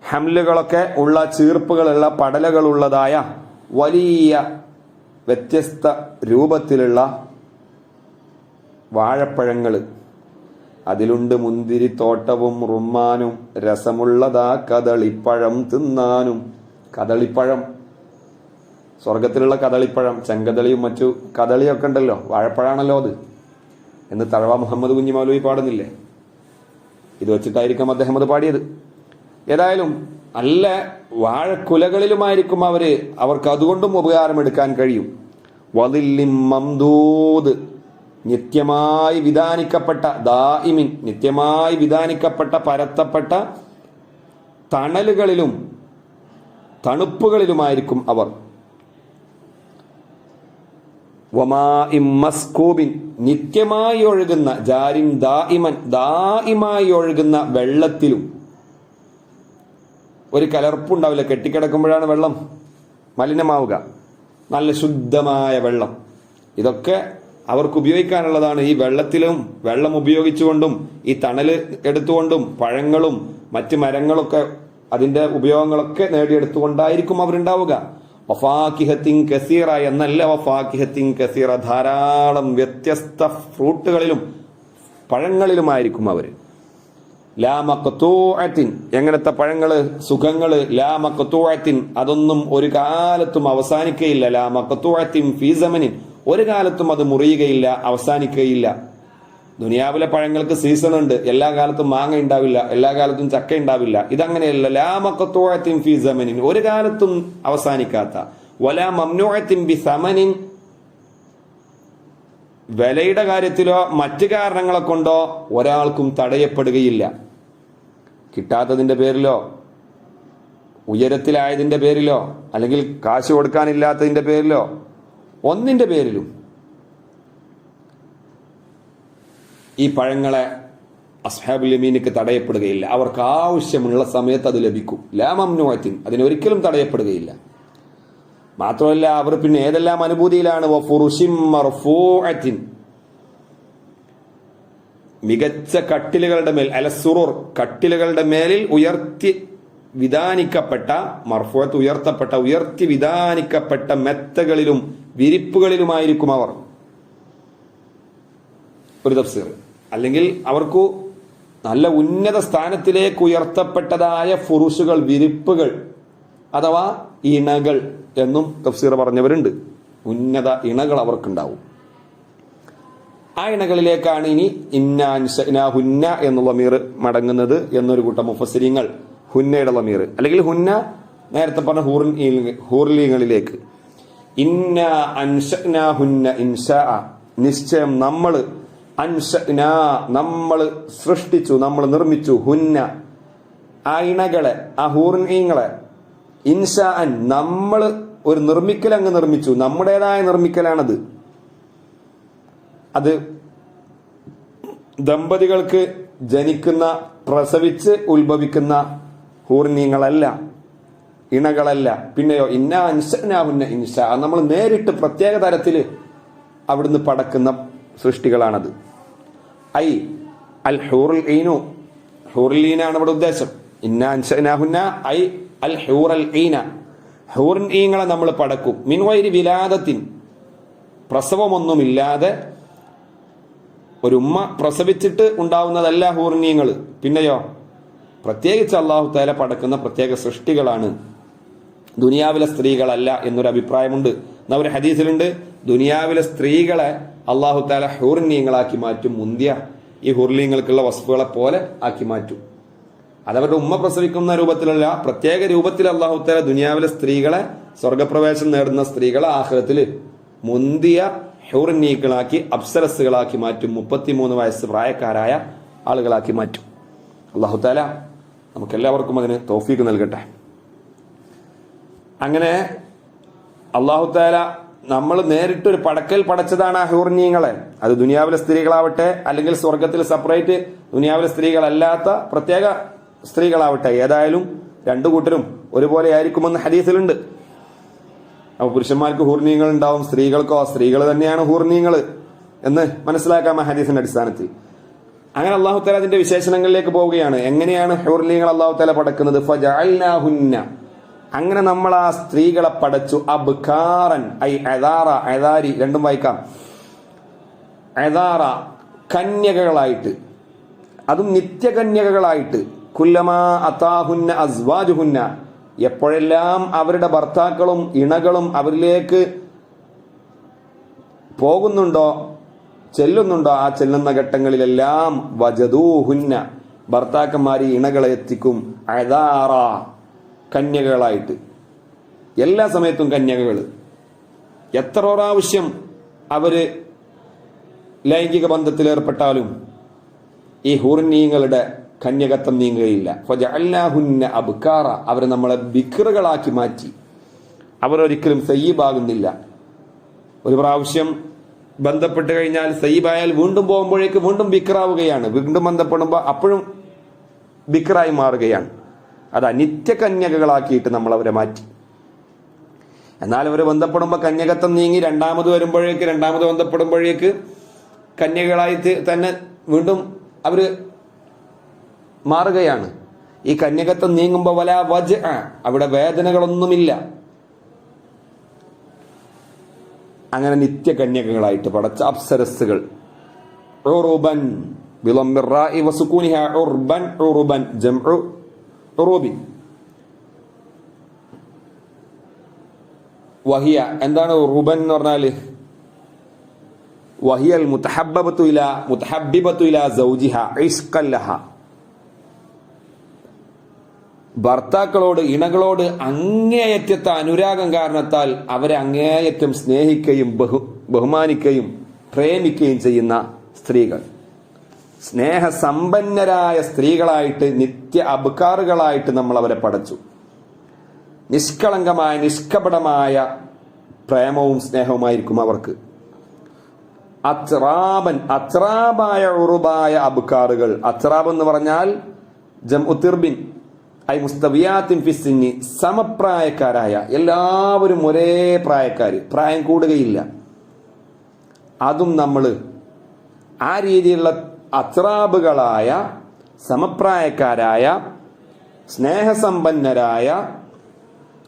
ഹംലുകളൊക്കെ ഉള്ള, ചീർപ്പുകളുള്ള, പടലകളുള്ളതായ വലിയ വ്യത്യസ്ത രൂപത്തിലുള്ള വാഴപ്പഴങ്ങൾ. അതിലുണ്ട് മുന്തിരിത്തോട്ടവും റുമ്മാനും, രസമുള്ളതാ കദളിപ്പഴം തിന്നാനും. കദളിപ്പഴം, സ്വർഗത്തിലുള്ള കദളിപ്പഴം, ചെങ്കദളിയും മറ്റു കദളിയൊക്കെ ഉണ്ടല്ലോ, വാഴപ്പഴാണല്ലോ അത് എന്ന് തഴവ മുഹമ്മദ് കുഞ്ഞി മൗലവി പാടുന്നില്ലേ? ഇത് വെച്ചിട്ടായിരിക്കും അദ്ദേഹം അത് പാടിയത്. ഏതായാലും നല്ല വാഴക്കുലകളിലുമായിരിക്കും അവർക്ക് അതുകൊണ്ടും ഉപകാരമെടുക്കാൻ കഴിയും. വദില്ലിൻ മംദൂദ്, നിത്യമായി വിധാനിക്കപ്പെട്ട, ദായിമിൻ, നിത്യമായി വിധാനിക്കപ്പെട്ട, പരത്തപ്പെട്ട തണലുകളിലും തണുപ്പുകളിലുമായിരിക്കും അവർ. വമാഇം മസ്കൂബിൻ, നിത്യമായി ഒഴുകുന്ന, ജാരിൻ ദായിമൻ, ദായിമായി ഒഴുകുന്ന വെള്ളത്തിലും. ഒരു കലർപ്പുണ്ടാവില്ല, കെട്ടിക്കിടക്കുമ്പോഴാണ് വെള്ളം മലിനമാവുക. നല്ല ശുദ്ധമായ വെള്ളം, ഇതൊക്കെ അവർക്ക് ഉപയോഗിക്കാനുള്ളതാണ്. ഈ വെള്ളത്തിലും വെള്ളം ഉപയോഗിച്ചുകൊണ്ടും ഈ തണല് എടുത്തുകൊണ്ടും പഴങ്ങളും മറ്റ് മരങ്ങളൊക്കെ അതിന്റെ ഉപയോഗങ്ങളൊക്കെ നേടിയെടുത്തുകൊണ്ടായിരിക്കും അവരുണ്ടാവുക. വഫാക്കിഹത്തിൻ കസീറ എന്നല്ല, വഫാക്കിഹത്തിൻ കസീറ, ധാരാളം വ്യത്യസ്ത ഫ്രൂട്ടുകളിലും പഴങ്ങളിലുമായിരിക്കും അവര്. ലാ മഖ്തൂഅത്തിൻ, എങ്ങനത്തെ പഴങ്ങള്, സുഖങ്ങള്. ലാ മഖ്തൂഅത്തിൻ, അതൊന്നും ഒരു കാലത്തും അവസാനിക്കുകയില്ല. ലാ മഖ്തൂഅത്തിൻ ഫീ സമനിൻ, ഒരു കാലത്തും അത് മുറിയുകയില്ല, അവസാനിക്കുകയില്ല. ദുനിയാവിലെ പഴങ്ങൾക്ക് സീസൺ ഉണ്ട്. എല്ലാ കാലത്തും മാങ്ങ ഉണ്ടാവില്ല, എല്ലാ കാലത്തും ചക്ക ഉണ്ടാവില്ല. ഇതങ്ങനെയല്ല. ലാ മഖ്തൂഅത്തിൻ ഫീ സമനിൻ, ഒരു കാലത്തും അവസാനിക്കാത്ത. വലാ മംനൂഅത്തിൻ ബി സമനിൻ, വിലയുടെ കാര്യത്തിലോ മറ്റു കാരണങ്ങളെ കൊണ്ടോ ഒരാൾക്കും തടയപ്പെടുകയില്ല. കിട്ടാത്തതിന്റെ പേരിലോ ഉയരത്തിലായതിന്റെ പേരിലോ അല്ലെങ്കിൽ കാശ് കൊടുക്കാനില്ലാത്തതിന്റെ പേരിലോ ഒന്നിന്റെ പേരിലും ഈ പഴങ്ങളെ അസ്ഹാബുൽ യമീനിക്ക് തടയപ്പെടുകയില്ല. അവർക്ക് ആവശ്യമുള്ള സമയത്ത് അത് ലഭിക്കും. ലാ മംനൂഅത്തിൻ, അതിനൊരിക്കലും തടയപ്പെടുകയില്ല. മാത്രമല്ല അവർ പിന്നെ ഏതെല്ലാം അനുഭൂതിയിലാണ്. വഫുറുശിൻ മർഫൂഅത്തിൻ, മികച്ച കട്ടിലുകളുടെ മേൽ, അലസുറുർ, കട്ടിലുകളുടെ മേലിൽ ഉയർത്തി വിധാനിക്കപ്പെട്ട, മർഫൂഅത്ത് ഉയർത്തപ്പെട്ട, ഉയർത്തി വിധാനിക്കപ്പെട്ട മെത്തകളിലും വിരിപ്പുകളിലുമായിരിക്കും അവർ. ഒരു തഫ്സീർ. അല്ലെങ്കിൽ അവർക്ക് നല്ല ഉന്നത സ്ഥാനത്തിലേക്ക് ഉയർത്തപ്പെട്ടതായ ഫുറുഷുകൾ, വിരിപ്പുകൾ അഥവാ ഇണകൾ എന്നും തഫ്സീർ പറഞ്ഞവരുണ്ട്. ഉന്നത ഇണകൾ അവർക്കുണ്ടാവും. ആ ഇണകളിലേക്കാണ് ഇനി ഇന്ന അൻശഅനാ ഹുന്ന എന്നുള്ള മീർ മടങ്ങുന്നത് എന്നൊരു കൂട്ടം മുഫസ്സിരീങ്ങൾ. ഹുന്നയുടെ ലമീർ അല്ലെങ്കിൽ ഹുന്ന നേരത്തെ പറഞ്ഞ ഹൂർലീങ്ങളിലേക്ക്. ഇന്ന അൻശഅനാ ഹുന്ന ഇൻശാഅ, നിശ്ചയം നമ്മൾ, അൻശഅനാ നമ്മൾ സൃഷ്ടിച്ചു, നമ്മൾ നിർമ്മിച്ചു, ഹുന്ന ആ ഇണകളെ, ആ ഹൂർലീങ്ങളെ, ഇൻഷാഅൻ നമ്മൾ ഒരു നിർമ്മിക്കൽ അങ്ങ് നിർമ്മിച്ചു, നമ്മുടേതായ നിർമ്മിക്കലാണത്. അത് ദമ്പതികൾക്ക് ജനിക്കുന്ന, പ്രസവിച്ച് ഉത്ഭവിക്കുന്ന ഹൂർനീങ്ങളല്ല, ഇണകളല്ല. പിന്നെയോ ഇന്ന അൻശഅനാഹുന്ന ഇൻഷാ, നമ്മൾ നേരിട്ട് പ്രത്യേക തരത്തില് അവിടുന്ന് പടക്കുന്ന സൃഷ്ടികളാണത്. ഐ അൽ ഹൂറുൽ ഈനു, ഹൂറുൽ ഈനാണ് ഇവിടെ ഉദ്ദേശം. ഇന്ന അൻശഅനാഹുന്ന ഐ അൽ ഹൂറൽ ഈന, ഹൂറിൻ ഈങ്ങളെ നമ്മൾ പടക്കും. മിൻ ഗൈരി വിലാദത്തിൻ, പ്രസവമൊന്നുമില്ലാതെ, ഒരു ഉമ്മ പ്രസവിച്ചിട്ട് ഉണ്ടാവുന്നതല്ല ഹൂർനീങ്ങൾ. പിന്നെയോ പ്രത്യേകിച്ച് അല്ലാഹു തആല പടക്കുന്ന പ്രത്യേക സൃഷ്ടികളാണ്, ദുനിയാവിലെ സ്ത്രീകളല്ല എന്നൊരു അഭിപ്രായമുണ്ട്. എന്നാ ഒരു ഹദീസിലുണ്ട്, ദുനിയാവിലെ സ്ത്രീകളെ അല്ലാഹു തആല ഹൂർനീങ്ങളാക്കി മാറ്റും, മുന്തിയ ഈ ഹൂർലീങ്ങൾക്കുള്ള വസ്തുക്കളെ പോലെ ആക്കി മാറ്റും. അതവരുടെ ഉമ്മ പ്രസവിക്കുന്ന രൂപത്തിലല്ല, പ്രത്യേക രൂപത്തിൽ അല്ലാഹു തആല ദുനിയാവിലെ സ്ത്രീകളെ, സ്വർഗപ്രവേശം നേടുന്ന സ്ത്രീകളെ ആഖിറത്തില് മുന്തിയ ഹൂർനീകളാക്കി, അപ്സരസുകളാക്കി മാറ്റും. 33 വയസ്സ് പ്രായക്കാരായ ആളുകളാക്കി മാറ്റും. അല്ലാഹു തആല നമുക്കെല്ലാവർക്കും അതിന് തൗഫീഖ് നൽകട്ടെ. അങ്ങനെ അല്ലാഹു തആല നമ്മൾ നേരിട്ടൊരു പടക്കൽ പടച്ചതാണ് ആ ഹൂർനീങ്ങളെ. അത് ദുനിയാവിലെ സ്ത്രീകളാവട്ടെ അല്ലെങ്കിൽ സ്വർഗത്തിൽ സെപ്പറേറ്റ് ദുനിയാവിലെ സ്ത്രീകളല്ലാത്ത പ്രത്യേക സ്ത്രീകളാവട്ടെ, ഏതായാലും രണ്ടു കൂട്ടരും ഒരുപോലെ ആയിരിക്കുമെന്ന് ഹദീസിലുണ്ട്. അപ്പൊ പുരുഷന്മാർക്ക് ഹൂർനീങ്ങൾ ഉണ്ടാവും, സ്ത്രീകൾക്കോ സ്ത്രീകൾ തന്നെയാണ് ഹൂർനീങ്ങൾ എന്ന് മനസ്സിലാക്കാം ആ ഹദീസിന്റെ അടിസ്ഥാനത്തിൽ. അങ്ങനെ അല്ലാഹു തആല അതിന്റെ വിശേഷണങ്ങളിലേക്ക് പോവുകയാണ്. എങ്ങനെയാണ് ഹൂർനീങ്ങൾ അല്ലാഹു തആല പടക്കുന്നത്? ഫജഅൽനാഹുന്ന, അങ്ങനെ നമ്മൾ ആ സ്ത്രീകളെ പടച്ചു. അബ്കാറൻ ഐ അദാറ, അദാരി രണ്ടും വായിക്കാം. അദാറ, കന്യകകളായിട്ട്, അതും നിത്യകന്യകകളായിട്ട്. കുല്ലമാ അതാഹുന്ന അസ്വാജുഹുന്ന, എപ്പോഴെല്ലാം അവരുടെ ഭർത്താക്കളും ഇണകളും അവരിലേക്ക് പോകുന്നുണ്ടോ, ചെല്ലുന്നുണ്ടോ, ആ ചെല്ലുന്ന ഘട്ടങ്ങളിലെല്ലാം വജദൂഹുന്ന, ഭർത്താക്കന്മാർ ഇണകളെ എത്തിക്കും. അദാറ, കന്യകകളായിട്ട്. എല്ലാ സമയത്തും കന്യകകൾ. എത്ര പ്രാവശ്യം അവര് ലൈംഗിക ബന്ധത്തിൽ ഏർപ്പെട്ടാലും ഈ ഹൂർനീങ്ങളുടെ കന്യകത്വം നീങ്ങുകയില്ല. ഫജഅൽനാഹുന്ന അബ്കാറ, അവരെ നമ്മളെ ബിക്റുകളാക്കി മാറ്റി. അവരൊരിക്കലും സയ്യിബാകുന്നില്ല. ഒരു പ്രാവശ്യം ബന്ധപ്പെട്ട് കഴിഞ്ഞാൽ സയ്യിബായാൽ വീണ്ടും പോകുമ്പോഴേക്ക് വീണ്ടും ബിക്റാവുകയാണ്, വീണ്ടും ബന്ധപ്പെടുമ്പോൾ അപ്പോഴും ബിക്റായി മാറുകയാണ്. അത് നിത്യകന്യകകളാക്കിയിട്ട് നമ്മൾ അവരെ മാറ്റി. എന്നാൽ അവർ ബന്ധപ്പെടുമ്പോൾ കന്യകത്വം നീങ്ങി രണ്ടാമത് ബന്ധപ്പെടുമ്പോഴേക്ക് കന്യകകളായി തന്നെ വീണ്ടും അവര് മാറുകയാണ്. ഈ കന്യകത്വം നീങ്ങുമ്പോൾ വല വജ് അവിടെ വേദനകളൊന്നുമില്ല. അങ്ങനെ നിത്യകന്യകകളായിട്ട് പടച്ച അപ്സരസ്സുകൾ വഹിയ എന്താണ് ഉറുബൻ എന്ന് പറഞ്ഞാല്? വഹിയൽ മുതഹബ്ബിബത്തു ഇലാ സൗജിഹ ഇഷ്ഖൻ ലഹ. ഭർത്താക്കളോട്, ഇണകളോട് അങ്ങേയറ്റത്തെ അനുരാഗം കാരണത്താൽ അവരെ അങ്ങേയറ്റം സ്നേഹിക്കുകയും ബഹുമാനിക്കുകയും പ്രേമിക്കുകയും ചെയ്യുന്ന സ്ത്രീകൾ, സ്നേഹസമ്പന്നരായ സ്ത്രീകളായിട്ട്, നിത്യ അബ്കാറുകളായിട്ട് നമ്മൾ അവരെ പടച്ചു. നിഷ്കളങ്കമായ നിഷ്കപടമായ പ്രേമവും സ്നേഹവുമായിരിക്കും അവർക്ക്. അത്രാബായ ഉറുബായ അബ്കാറുകൾ. അത്രാബ് എന്ന് പറഞ്ഞാൽ ജംഉത്തിർബിൻ ഐ മുസ്തവിയാത്തിൻ ഫിസ്സിന്നി, സമപ്രായക്കാരായ, എല്ലാവരും ഒരേ പ്രായക്കാര്, പ്രായം കൂടുകയില്ല. അതും നമ്മൾ ആ രീതിയിലുള്ള അത്രാബുകളായ സമപ്രായക്കാരായ സ്നേഹസമ്പന്നരായ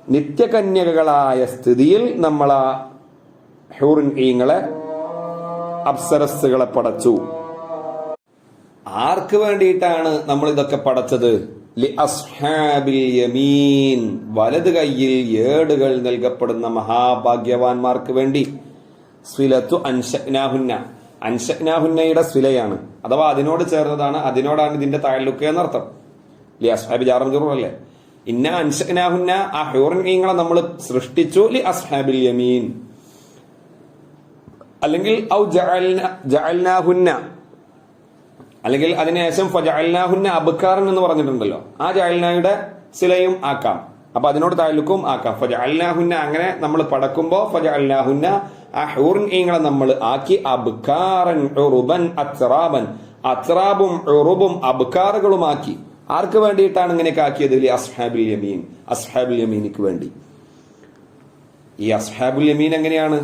നിത്യകന്യകകളായ സ്ഥിതിയിൽ നമ്മൾ ആ ഹൂറിൻ ഈങ്ങളെ, അപ്സരസ്സുകളെ പടച്ചു. ആർക്ക് വേണ്ടിയിട്ടാണ് നമ്മൾ ഇതൊക്കെ പടച്ചത്? ലി അസ്ഹാബിൽ യമീൻ, വലത് കൈയിൽ ഏടുകൾ നൽകപ്പെടുന്ന മഹാഭാഗ്യവാന്മാർക്ക് വേണ്ടി. സ്വിലത്തു അൻഷഅ്നാഹുന്ന, അൻഷഅ്നാഹുന്നയുടെ സ്വിലയാണ്, അഥവാ അതിനോട് ചേർന്നതാണ്, അതിനോടാണ് ഇതിന്റെ താഴെലുക്ക് എന്നർത്ഥം. ലി അസ്ഹാബി ജാറും ജുറൂറല്ലേ. ഇന്ന അൻഷഅ്നാഹുന്ന, ആ ഹൂറിൻകളെ നമ്മൾ സൃഷ്ടിച്ചു. ലി അസ്ഹാബിൽ യമീൻ, അല്ലെങ്കിൽ ഔ ജഅൽനാഹുന്ന, അല്ലെങ്കിൽ അതിനുശേഷം ഫജഅൽനാഹുന്ന അബ്കാറൻ എന്ന് പറഞ്ഞിട്ടുണ്ടല്ലോ, ആ ജഅൽനായുടെ സിലയും ആക്കാം, അപ്പൊ അതിനോട് താലൂക്കും ആക്കാം. ഫജഅൽനാഹുന്ന, അങ്ങനെ നമ്മൾ പടക്കുമ്പോ ഫജഅൽനാഹുന്ന, ആ ഹൂറിൻകളെ നമ്മൾ ആക്കി. അബ്കാറൻ ഉറുബൻ അത്റാബൻ, അത്റാബും ഉറുബും അബ്കാറുകളുമാക്കി. ആർക്ക് വേണ്ടിയിട്ടാണ് ഇങ്ങനെയൊക്കെ ആക്കിയത്? ലി അസ്ഹാബിൽ യമീൻ, അസ്ഹാബുൽ യമീനിക്ക് വേണ്ടി. ഈ അസ്ഹാബുൽ യമീൻ എങ്ങനെയാണ്?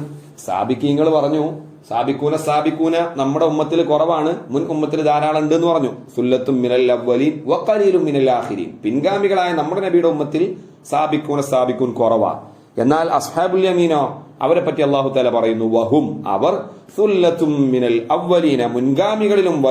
സാബിക്കീങ്ങൾ പറഞ്ഞു, സാബിക്കൂന നമ്മുടെ ഉമ്മത്തിൽ കുറവാണ്, മുൻ ഉമ്മത്തിൽ ധാരാളം ഉണ്ട് എന്ന് പറഞ്ഞു. സുല്ലത്തും മിനൽ അവ്വലീൻ വഖലീലും മിനൽ ആഖിരീൻ, പിൻഗാമികളായ നമ്മുടെ നബിയുടെ ഉമ്മത്തിൽ സാബിക്കൂൻ കുറവാ. എന്നാൽ അസ്ഹാബുൽ യമീനോ, അവരെ പറ്റി അല്ലാഹു തആല പറയുന്നു, വഹും അവർ സുല്ലത്തും മിനൽ അവ്വലീന, മുൻഗാമികളിലും